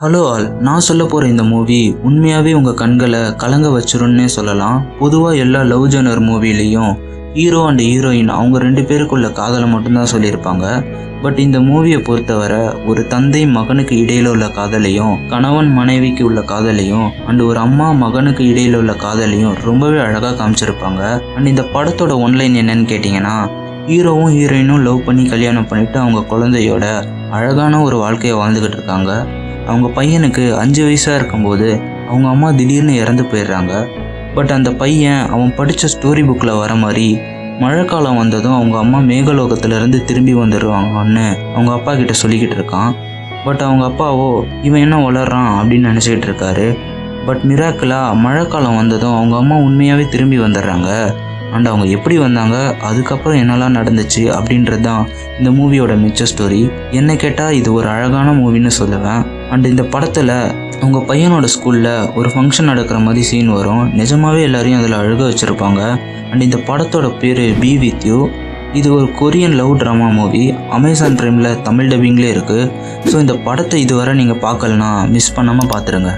Hello all, நான் சொல்ல போகிற இந்த மூவி உண்மையாகவே உங்கள் கண்களை கலங்க வச்சிரும்னே சொல்லலாம். பொதுவாக எல்லா லவ் ஜெனர் மூவிலையும் ஹீரோ அண்ட் ஹீரோயின் அவங்க ரெண்டு பேருக்குள்ள காதலை மட்டும்தான் சொல்லியிருப்பாங்க. பட் இந்த மூவியை பொறுத்தவரை ஒரு தந்தை மகனுக்கு இடையில உள்ள காதலையும், கணவன் மனைவிக்கு உள்ள காதலையும், அண்ட் ஒரு அம்மா மகனுக்கு இடையில உள்ள காதலையும் ரொம்பவே அழகாக காமிச்சிருப்பாங்க. அண்ட் இந்த படத்தோட ஒன்லைன் என்னன்னு கேட்டிங்கன்னா, ஹீரோவும் ஹீரோயினும் லவ் பண்ணி கல்யாணம் பண்ணிட்டு அவங்க குழந்தையோட அழகான ஒரு வாழ்க்கையை வாழ்ந்துக்கிட்டு இருக்காங்க. அவங்க பையனுக்கு 5 வயசாக இருக்கும்போது அவங்க அம்மா திடீர்னு இறந்து போயிடுறாங்க. பட் அந்த பையன் அவன் படித்த ஸ்டோரி புக்கில் வர மாதிரி மழைக்காலம் வந்ததும் அவங்க அம்மா மேகலோகத்திலேருந்து திரும்பி வந்துடுவாங்கன்னு அவங்க அப்பா கிட்ட சொல்லிக்கிட்டு இருக்கான். பட் அவங்க அப்பாவோ இவன் என்ன வளர்றான் அப்படின்னு நினச்சிக்கிட்டு இருக்காரு. பட் மிராக்கிளாக மழைக்காலம் வந்ததும் அவங்க அம்மா உண்மையாகவே திரும்பி வந்துடுறாங்க. அண்ட் அவங்க எப்படி வந்தாங்க, அதுக்கப்புறம் என்னெல்லாம் நடந்துச்சு அப்படின்றது தான் இந்த மூவியோட மிச்ச ஸ்டோரி. என்ன கேட்டால் இது ஒரு அழகான மூவின்னு சொல்லுவேன். அண்ட் இந்த படத்தில் அவங்க பையனோட ஸ்கூலில் ஒரு ஃபங்க்ஷன் நடக்கிற மாதிரி சீன் வரும். நிஜமாகவே எல்லாரையும் அதில் அழுக வச்சுருப்பாங்க. அண்ட் இந்த படத்தோட பேர் பி வித் யூ. இது ஒரு Korean love drama movie. Amazon பிரைமில் தமிழ் டப்பிங்லேயே இருக்குது. ஸோ இந்த படத்தை இதுவரை நீங்கள் பார்க்கலனா மிஸ் பண்ணாமல் பார்த்துருங்க.